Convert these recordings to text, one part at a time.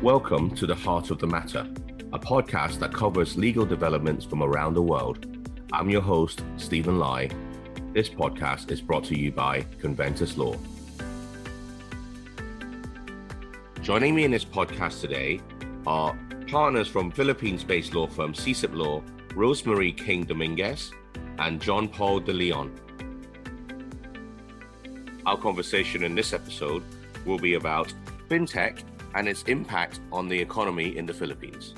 Welcome to The Heart of the Matter, a podcast that covers legal developments from around the world. I'm your host, Stephen Lai. This podcast is brought to you by Conventus Law. Joining me in this podcast today are partners from Philippines-based law firm SyCipLaw, Rosemary King Dominguez and John Paul de Leon. Our conversation in this episode will be about Fintech and its impact on the economy in the Philippines.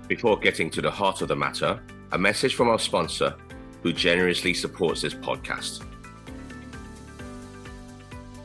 Before getting to the heart of the matter, a message from our sponsor who generously supports this podcast.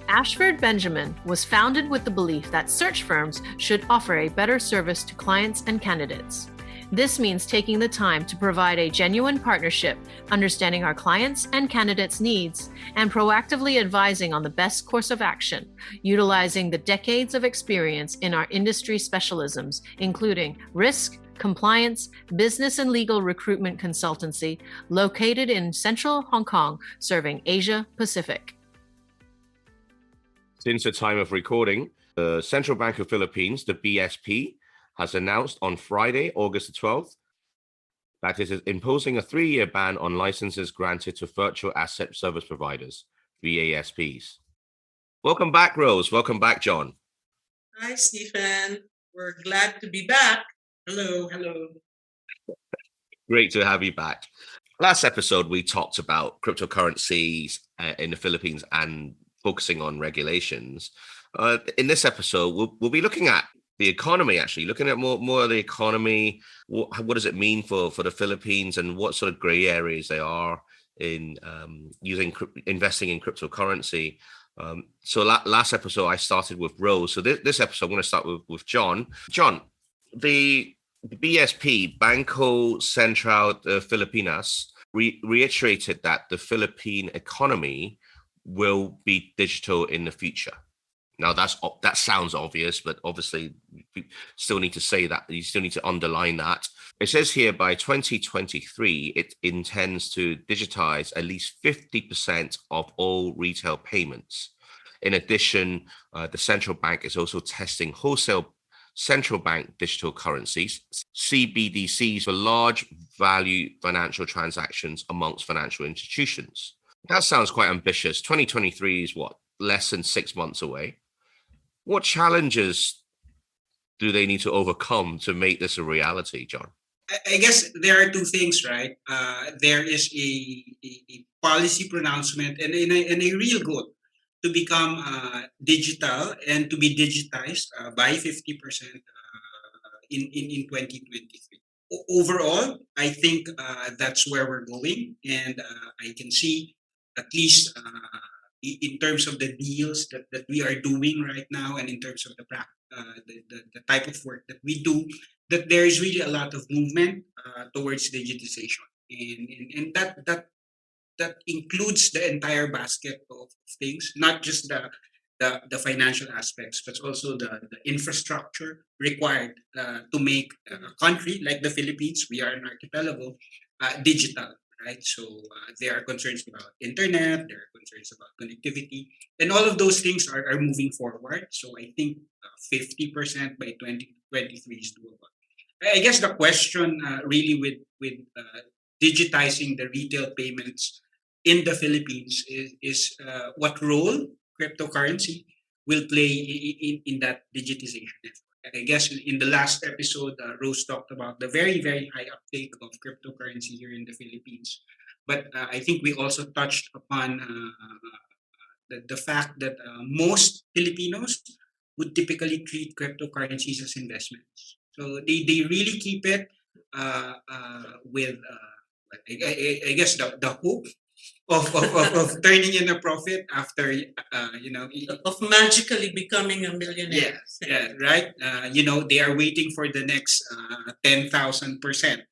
Ashford Benjamin was founded with the belief that search firms should offer a better service to clients and candidates. This means taking the time to provide a genuine partnership, understanding our clients' and candidates' needs, and proactively advising on the best course of action, utilizing the decades of experience in our industry specialisms, including risk, compliance, business and legal recruitment consultancy, located in central Hong Kong, serving Asia Pacific. Since the time of recording, the Central Bank of Philippines, the BSP, has announced on Friday, August the 12th, that it is imposing a 3-year ban on licenses granted to virtual asset service providers, VASPs. Welcome back, Rose. Welcome back, John. Hi, Stephen. We're glad to be back. Hello. Great to have you back. Last episode, we talked about cryptocurrencies in the Philippines and focusing on regulations. In this episode, we'll be looking at the economy, actually, looking at more of the economy. What does it mean for the Philippines and what sort of gray areas they are in investing in cryptocurrency. So last episode, I started with Rose. So this episode, I'm going to start with John. John, the BSP, Banco Central de Filipinas, reiterated that the Philippine economy will be digital in the future. Now, that sounds obvious, but obviously you still need to say that. You still need to underline that. It says here by 2023, it intends to digitize at least 50% of all retail payments. In addition, the central bank is also testing wholesale central bank digital currencies, CBDCs, for large value financial transactions amongst financial institutions. That sounds quite ambitious. 2023 is what? Less than 6 months away. What challenges do they need to overcome to make this a reality, John? I guess there are two things, right? There is a policy pronouncement and a real goal to become digital and to be digitized by 50% in 2023. Overall, I think that's where we're going, and I can see at least in terms of the deals that we are doing right now, and in terms of the type of work that we do, that there is really a lot of movement towards digitization, and that includes the entire basket of things, not just the financial aspects, but also the infrastructure required to make a country like the Philippines, we are an archipelago, digital. Right, so there are concerns about internet, there are concerns about connectivity, and all of those things are moving forward. So I think 50% by 2023 is doable. I guess the question really with digitizing the retail payments in the Philippines is what role cryptocurrency will play in that digitization effort. I guess in the last episode, Rose talked about the very, very high uptake of cryptocurrency here in the Philippines. But I think we also touched upon the fact that most Filipinos would typically treat cryptocurrencies as investments. So they really keep it with, I guess, the hope of turning in a profit after of magically becoming a millionaire. Yeah, right. They are waiting for the next 10,000%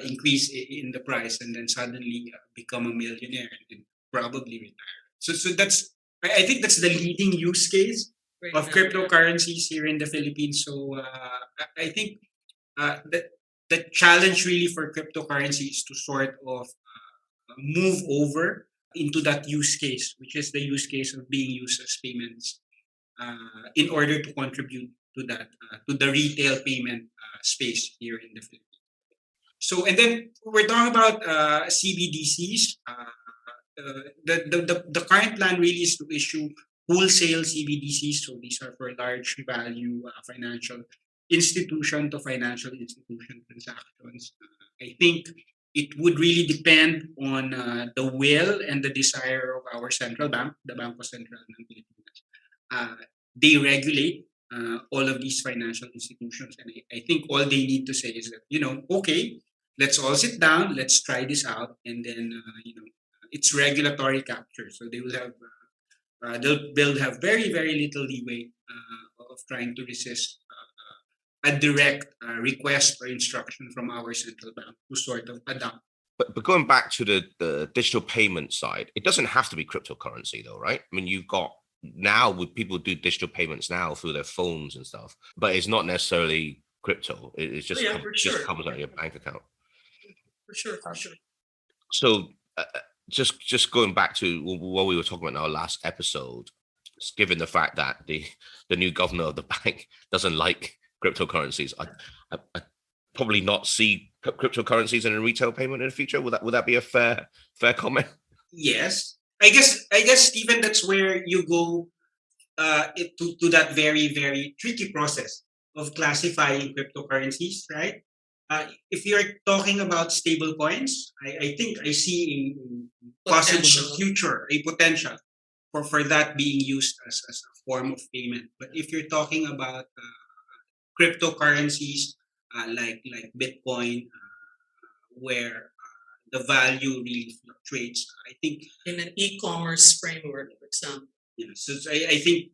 increase in the price, and then suddenly become a millionaire and probably retire. So that's, I think that's the leading use case of cryptocurrencies here in the Philippines. So I think that the challenge really for cryptocurrency is to sort of move over into that use case, which is the use case of being used as payments in order to contribute to the retail payment space here in the Philippines. So, and then we're talking about CBDCs. The current plan really is to issue wholesale CBDCs. So these are for large value financial institution to financial institution transactions. I think it would really depend on the will and the desire of our central bank, the Bangko Sentral ng Pilipinas. They regulate all of these financial institutions, and I think all they need to say is that, okay, let's all sit down, let's try this out, and then it's regulatory capture. So they will have they'll have very very little leeway of trying to resist a direct request or instruction from our central bank to sort of adapt. But going back to the digital payment side, it doesn't have to be cryptocurrency though, right? I mean, you've got now with people do digital payments now through their phones and stuff, but it's not necessarily crypto. It's just, just comes out of your bank account. For sure. So just going back to what we were talking about in our last episode, given the fact that the new governor of the bank doesn't like cryptocurrencies, I probably not see cryptocurrencies in a retail payment in the future. Would that be a fair comment? Yes, I guess Stephen, that's where you go to that very very tricky process of classifying cryptocurrencies, right? If you're talking about stable coins, I think I see a possible future, a potential for that being used as a form of payment. But if you're talking about cryptocurrencies like Bitcoin, where the value really fluctuates, I think in an e-commerce framework, for example. So I think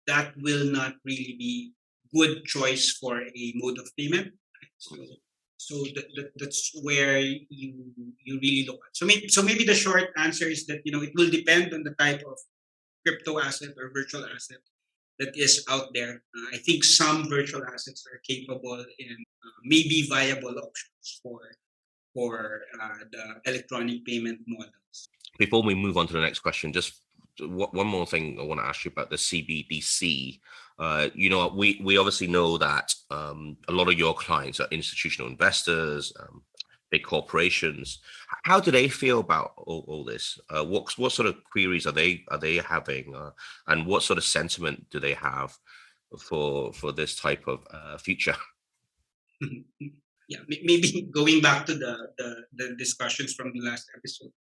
that will not really be good choice for a mode of payment. So that's where you really look at. So maybe the short answer is that it will depend on the type of crypto asset or virtual asset that is out there. I think some virtual assets are capable and maybe viable options for the electronic payment models. Before we move on to the next question, just one more thing I want to ask you about the CBDC. We obviously know that a lot of your clients are institutional investors, big corporations. How do they feel about all this? What sort of queries are they having, and what sort of sentiment do they have for this type of future? Yeah, maybe going back to the discussions from the last episode,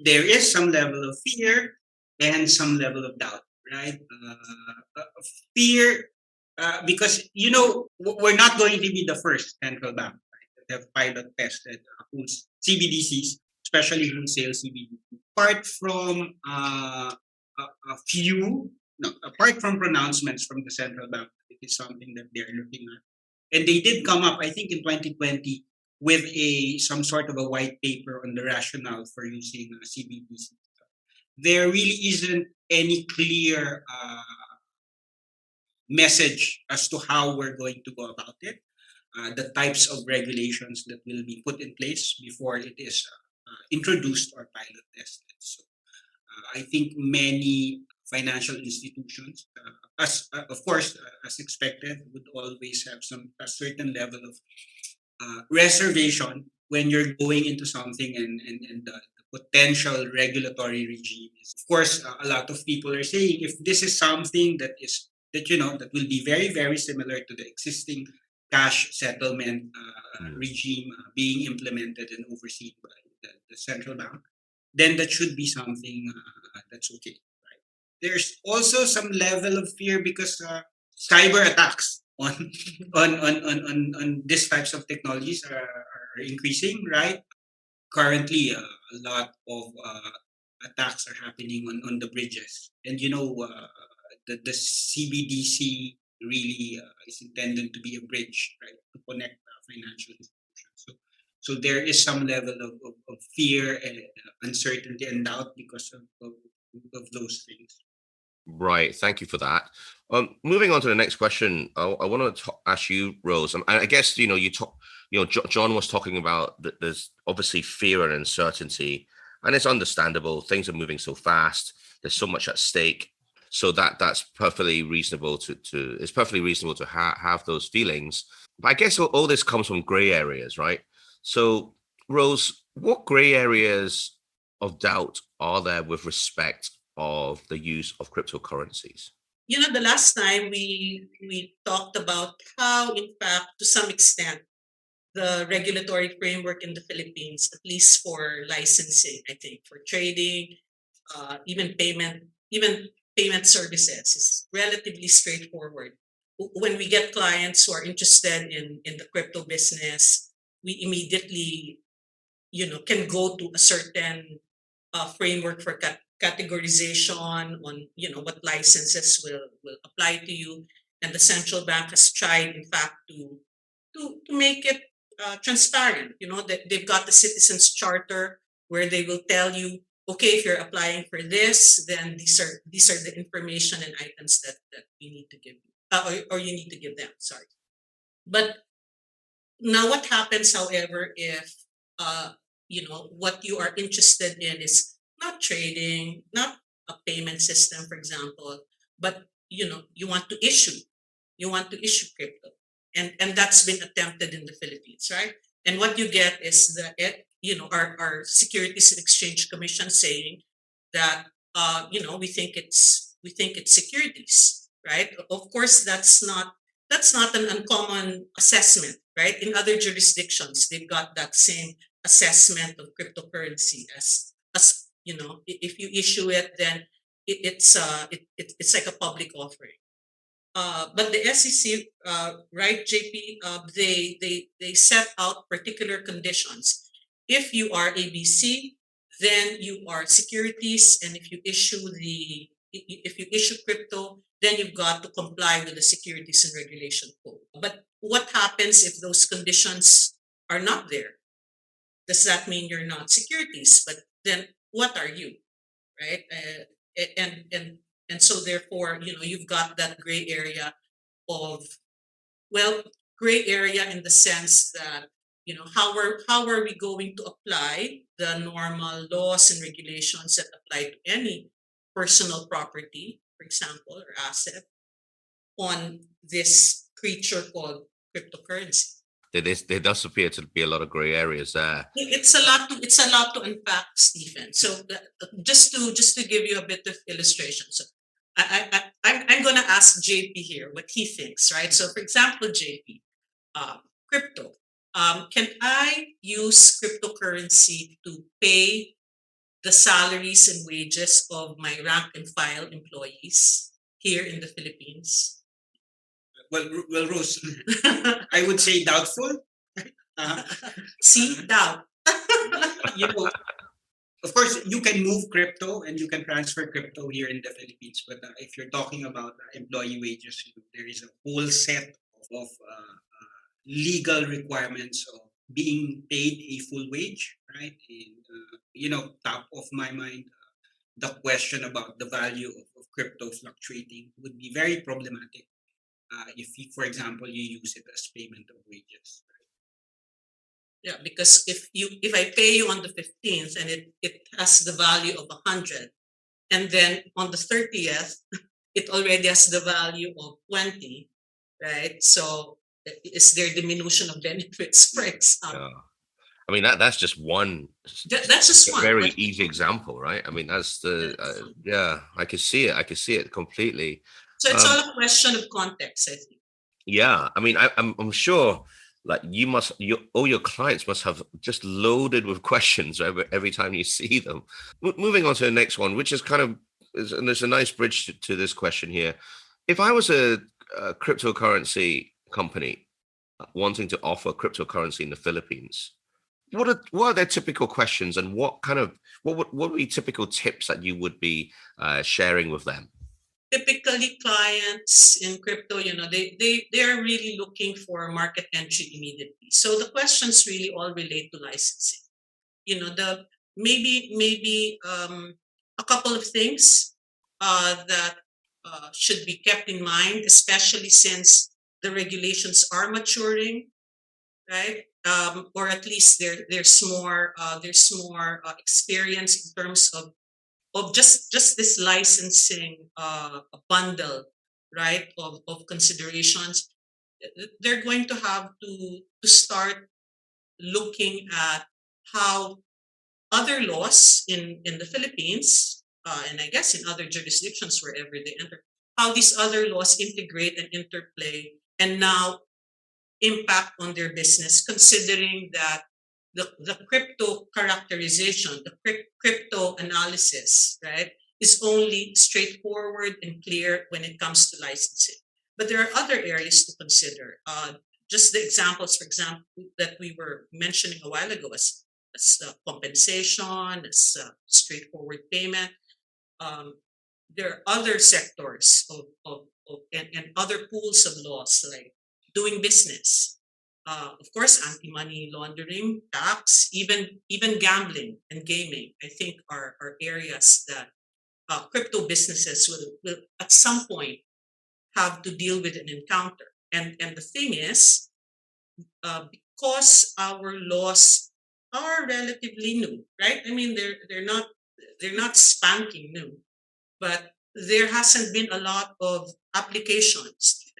there is some level of fear and some level of doubt, right? Fear, because we're not going to be the first central bank, right, that have pilot tested CBDCs, especially wholesale CBDCs. Apart from apart from pronouncements from the central bank, it is something that they're looking at, and they did come up, I think, in 2020 with some sort of a white paper on the rationale for using CBDC. There really isn't any clear message as to how we're going to go about it, the types of regulations that will be put in place before it is introduced or pilot tested. So I think many financial institutions, of course, as expected, would always have a certain level of reservation when you're going into something and the potential regulatory regime is, of course, a lot of people are saying if this is something that will be very very similar to the existing cash settlement regime being implemented and overseen by the central bank, then that should be something that's okay, right? There's also some level of fear because cyber attacks on these types of technologies are increasing, right? Currently, a lot of attacks are happening on the bridges, and the CBDC really is intended to be a bridge, right, to connect financial institutions. So there is some level of fear and uncertainty and doubt because of those things. Right. Thank you for that. Moving on to the next question, I want to ask you, Rose. And I guess John was talking about that. There's obviously fear and uncertainty, and it's understandable. Things are moving so fast. There's so much at stake. So that's perfectly reasonable to it's perfectly reasonable to have those feelings. But I guess all this comes from gray areas, right? So Rose, what gray areas of doubt are there with respect of the use of cryptocurrencies? The last time we talked about how, in fact, to some extent, the regulatory framework in the Philippines, at least for licensing, I think, for trading, even payment services, is relatively straightforward. When we get clients who are interested in the crypto business, we immediately, can go to a certain framework for categorization on what licenses will apply to you, and the central bank has tried, in fact, to make it transparent. That they've got the citizens charter where they will tell you, okay, if you're applying for this, then these are the information and items that we need to give you, or you need to give them. Sorry, but now what happens, however, if what you are interested in is not trading, not a payment system, for example, but you want to issue crypto, and that's been attempted in the Philippines, right? And what you get is our Securities and Exchange Commission saying that we think it's securities, right? Of course, that's not an uncommon assessment, right? In other jurisdictions, they've got that same assessment of cryptocurrency as if you issue it, then it's like a public offering. But the SEC, right, JP, they set out particular conditions. If you are ABC, then you are securities, and if you issue crypto, then you've got to comply with the Securities and Regulation Code. But what happens if those conditions are not there? Does that mean you're not securities? But then what are you, right? And so therefore, you've got that gray area of, well, gray area in the sense that, how are we going to apply the normal laws and regulations that apply to any personal property, for example, or asset, on this creature called cryptocurrency. There does appear to be a lot of gray areas there. It's a lot to unpack, Stephen. So just to give you a bit of illustration. So I'm going to ask JP here what he thinks, right? So for example, JP, crypto. Can I use cryptocurrency to pay the salaries and wages of my rank and file employees here in the Philippines? Well, Rose, I would say doubtful. Uh, See, doubt. you know, of course, you can move crypto and you can transfer crypto here in the Philippines. But if you're talking about employee wages, there is a whole set of legal requirements of being paid a full wage, right? And top of my mind, the question about the value of crypto fluctuating would be very problematic if, for example, you use it as payment of wages. Yeah, because if I pay you on the 15th and it has the value of 100, and then on the 30th it already has the value of 20, right? So is there diminution of benefits, for example? Yeah. I mean that's just one. That's just one. Very easy example, right? I mean that's the yeah. I can see it. I can see it completely. So it's all a question of context, I think. Yeah, I mean, I'm sure, like all your clients must have just loaded with questions every time you see them. Moving on to the next one, which is and there's a nice bridge to this question here. If I was a cryptocurrency company wanting to offer cryptocurrency in the Philippines, what are their typical questions, and what would be typical tips that you would be sharing with them? Typically, clients in crypto, they are really looking for market entry immediately. So the questions really all relate to licensing. The maybe a couple of things that should be kept in mind, especially since the regulations are maturing, right? Or at least there's more experience in terms of just this licensing bundle, right, of considerations, they're going to have to start looking at how other laws in the Philippines, and I guess in other jurisdictions wherever they enter, how these other laws integrate and interplay and now impact on their business, considering that the crypto characterization, the crypto analysis, right, is only straightforward and clear when it comes to licensing. But there are other areas to consider. Just the examples, for example, that we were mentioning a while ago, as compensation, as straightforward payment. There are other sectors and other pools of laws like doing business. Of course, anti-money laundering, tax, even gambling and gaming, I think are areas that crypto businesses will at some point have to deal with and encounter. And the thing is, because our laws are relatively new, right? I mean, they're not spanking new, but there hasn't been a lot of applications.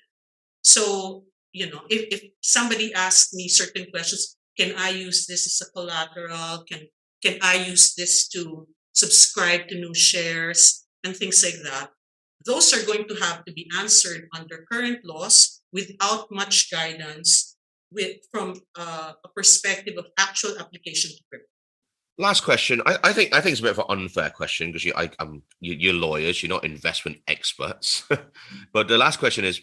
So, if somebody asks me certain questions, can I use this as a collateral? Can I use this to subscribe to new shares and things like that? Those are going to have to be answered under current laws without much guidance from a perspective of actual application to crypto. Last question. I think it's a bit of an unfair question because you're lawyers, you're not investment experts. But the last question is,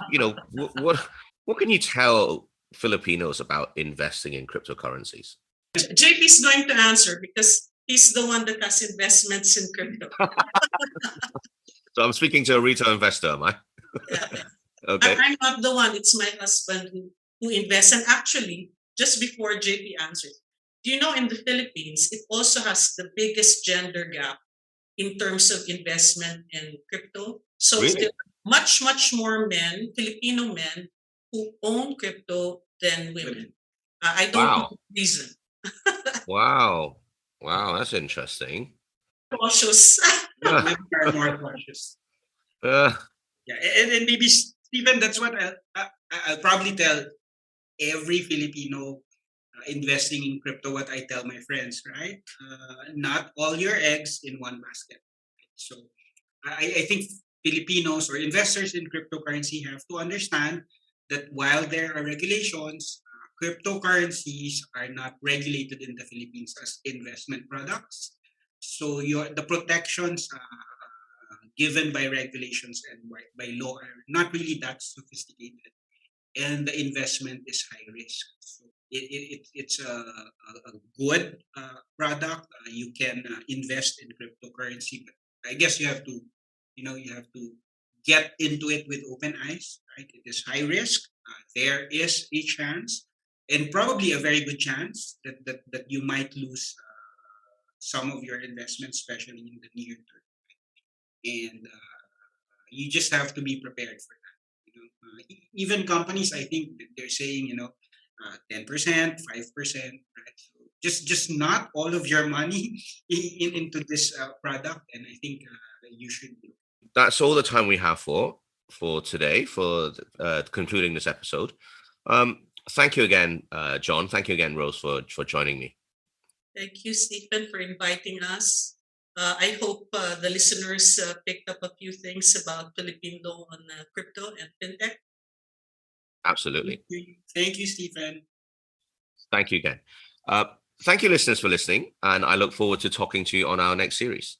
what can you tell Filipinos about investing in cryptocurrencies? JP's going to answer because he's the one that has investments in crypto. So I'm speaking to a retail investor, am I? Yeah. Okay. I'm not the one. It's my husband who invests. And actually, just before JP answers, do you know in the Philippines, it also has the biggest gender gap in terms of investment in crypto. So Really? there are much, much more men, Filipino men, who own crypto than women. I don't know the reason. Wow. That's interesting. Cautious. Women are more cautious. Uh, Yeah, and maybe Stephen, that's what I'll probably tell every Filipino investing in crypto. What I tell my friends, right? Not all your eggs in one basket. So I think Filipinos or investors in cryptocurrency have to understand that while there are regulations, cryptocurrencies are not regulated in the Philippines as investment products. So the protections given by regulations and by law are not really that sophisticated, and the investment is high risk. So it's a good product. You can invest in cryptocurrency, but I guess you have to get into it with open eyes. Right? It is high risk. There is a chance, and probably a very good chance that you might lose some of your investments, especially in the near term. And you just have to be prepared for that. Even companies, I think they're saying 10%, 5%, right? So just not all of your money into this product, and I think you should do. That's all the time we have for today, for concluding this episode. Thank you again, John. Thank you again, Rose, for joining me. Thank you, Stephen, for inviting us. I hope the listeners picked up a few things about Philippine law on crypto and fintech. Absolutely. Thank you, Stephen. Thank you again. Thank you, listeners, for listening, and I look forward to talking to you on our next series.